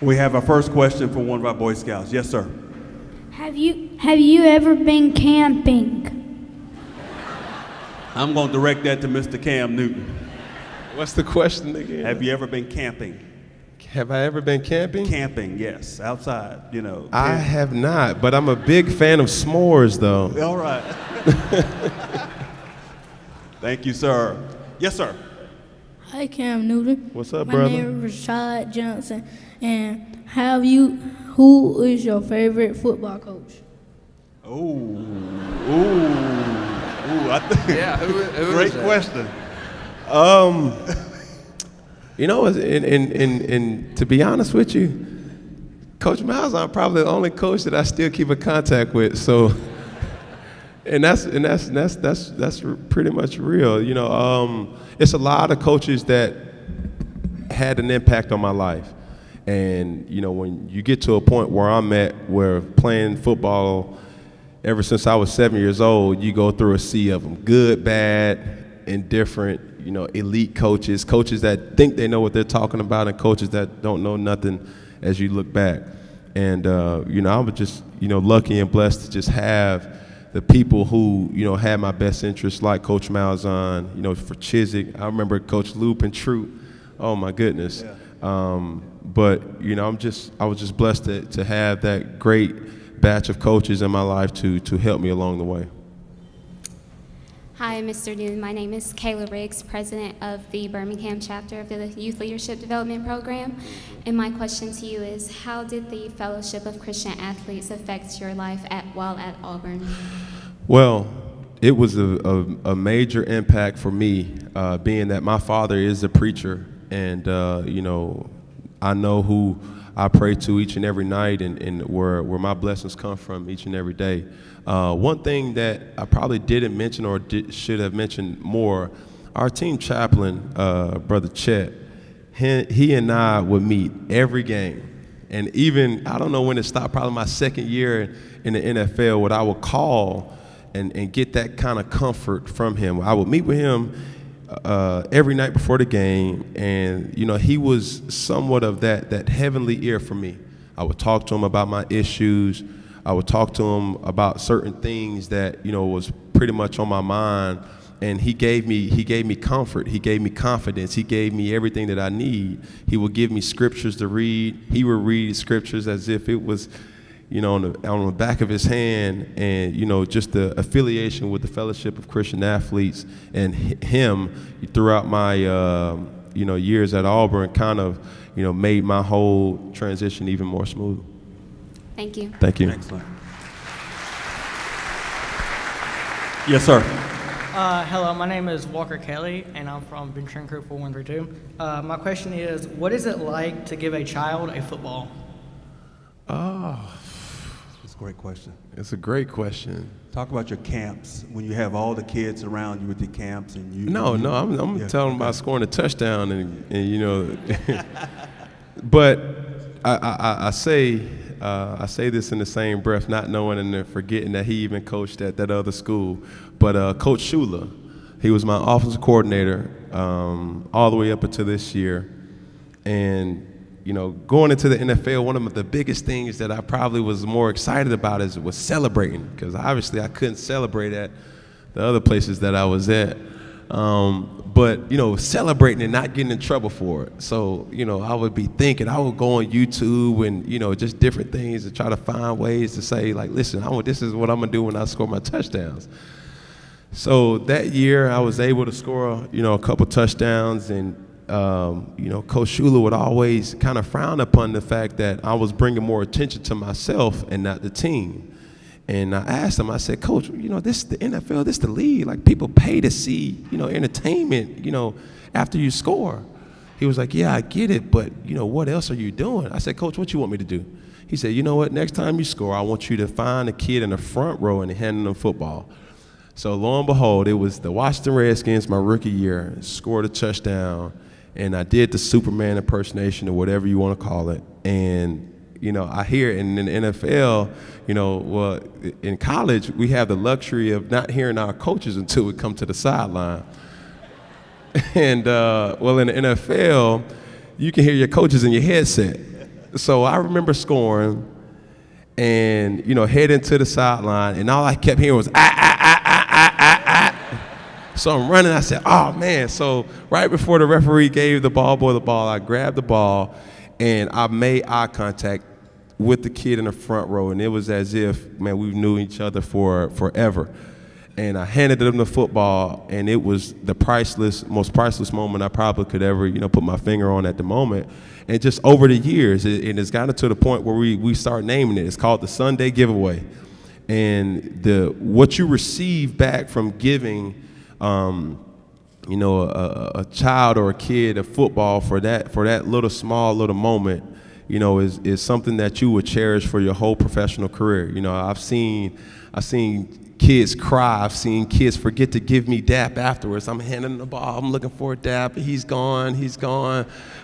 We have our first question from one of our Boy Scouts. Yes, sir. Have you ever been camping? I'm going to direct that to Mr. Cam Newton. What's the question again? Have you ever been camping? Have I ever been camping? Camping, yes, outside, you know. I have not, but I'm a big fan of s'mores, though. All right. Thank you, sir. Yes, sir. Hi, Cam Newton. What's up, My brother? name is Rashad Johnson. And who is your favorite football coach? I think. Yeah, who Great is that? question. You know, and to be honest with you, Coach Malzahn probably the only coach that I still keep in contact with. So, and that's pretty much real. You know, it's a lot of coaches that had an impact on my life. And you know, when you get to a point where I'm at, where playing football ever since I was 7 years old, you go through a sea of them, good, bad, indifferent, you know, elite coaches, coaches that think they know what they're talking about, and coaches that don't know nothing as you look back. And, you know, I was just, you know, lucky and blessed to just have the people who, you know, had my best interests, like Coach Malzahn, you know, for Chiswick. I remember Coach Loop and Troop. Oh, my goodness. Yeah. But, you know, I was just blessed to have that great batch of coaches in my life to help me along the way. Hi, Mr. Newton. My name is Kayla Riggs, president of the Birmingham chapter of the Youth Leadership Development Program. And my question to you is, how did the Fellowship of Christian Athletes affect your life while at Auburn? Well, it was a major impact for me, being that my father is a preacher, and you know, I know who I pray to each and every night, and where my blessings come from each and every day. One thing that I probably didn't mention or should have mentioned more, our team chaplain, Brother Chet, he and I would meet every game. And even, I don't know when it stopped, probably my second year in the NFL, what I would call and get that kind of comfort from him. I would meet with him every night before the game, and you know, he was somewhat of that heavenly ear for me. I would talk to him about my issues. I would talk to him about certain things that, you know, was pretty much on my mind, and he gave me comfort. He gave me confidence. He gave me everything that I need. He would give me scriptures to read. He would read scriptures as if it was, you know, on the back of his hand. And you know, just the affiliation with the Fellowship of Christian Athletes and him throughout my you know, years at Auburn kind of, you know, made my whole transition even more smooth. Thank you. Thank you. Excellent. Yes, sir. Hello, my name is Walker Kelly, and I'm from Venturing Crew 4132. My question is, what is it like to give a child a football? Oh, That's a great question. it's a great question. Talk about your camps, when you have all the kids around you with the camps and you. No, I'm Yeah, telling okay. about scoring a touchdown and you know, but I say this in the same breath, not knowing and then forgetting that he even coached at that other school. But Coach Shula, he was my offensive coordinator all the way up until this year. And, you know, going into the NFL, one of the biggest things that I probably was more excited about was celebrating, because obviously I couldn't celebrate at the other places that I was at. But, you know, celebrating and not getting in trouble for it. So, you know, I would be thinking, I would go on YouTube and, you know, just different things to try to find ways to say, like, listen, this is what I'm going to do when I score my touchdowns. So that year I was able to score, you know, a couple touchdowns, and, you know, Coach Shula would always kind of frown upon the fact that I was bringing more attention to myself and not the team. And I asked him, I said, Coach, you know, this is the NFL, this is the league. Like, people pay to see, you know, entertainment, you know, after you score. He was like, yeah, I get it, but, you know, what else are you doing? I said, Coach, what you want me to do? He said, you know what, next time you score, I want you to find a kid in the front row and hand them football. So lo and behold, it was the Washington Redskins my rookie year, scored a touchdown, and I did the Superman impersonation or whatever you want to call it. And you know, I hear in the NFL, you know, well, in college, we have the luxury of not hearing our coaches until we come to the sideline. And, well, in the NFL, you can hear your coaches in your headset. So I remember scoring and, you know, heading to the sideline, and all I kept hearing was, So I'm running, I said, oh man. So right before the referee gave the ball boy the ball, I grabbed the ball and I made eye contact with the kid in the front row, and it was as if, man, we knew each other for forever. And I handed him the football, and it was the most priceless moment I probably could ever, you know, put my finger on at the moment. And just over the years, it's gotten to the point where we start naming it. It's called the Sunday giveaway. And what you receive back from giving, you know, a child or a kid a football for that small little moment, you know, is something that you would cherish for your whole professional career. You know, I've seen kids cry. I've seen kids forget to give me dap afterwards. I'm handing the ball. I'm looking for a dap. He's gone.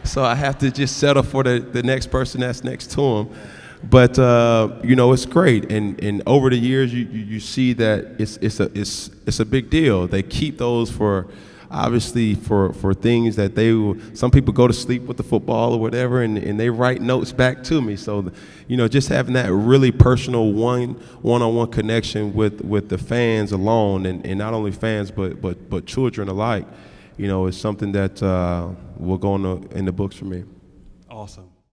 So I have to just settle for the next person that's next to him. But you know, it's great. And over the years, you see that it's a big deal. They keep those for, obviously, for things that some people go to sleep with the football or whatever, and they write notes back to me. So, you know, just having that really personal one-on-one connection with the fans alone, and not only fans but children alike, you know, is something that will go in the books for me. Awesome.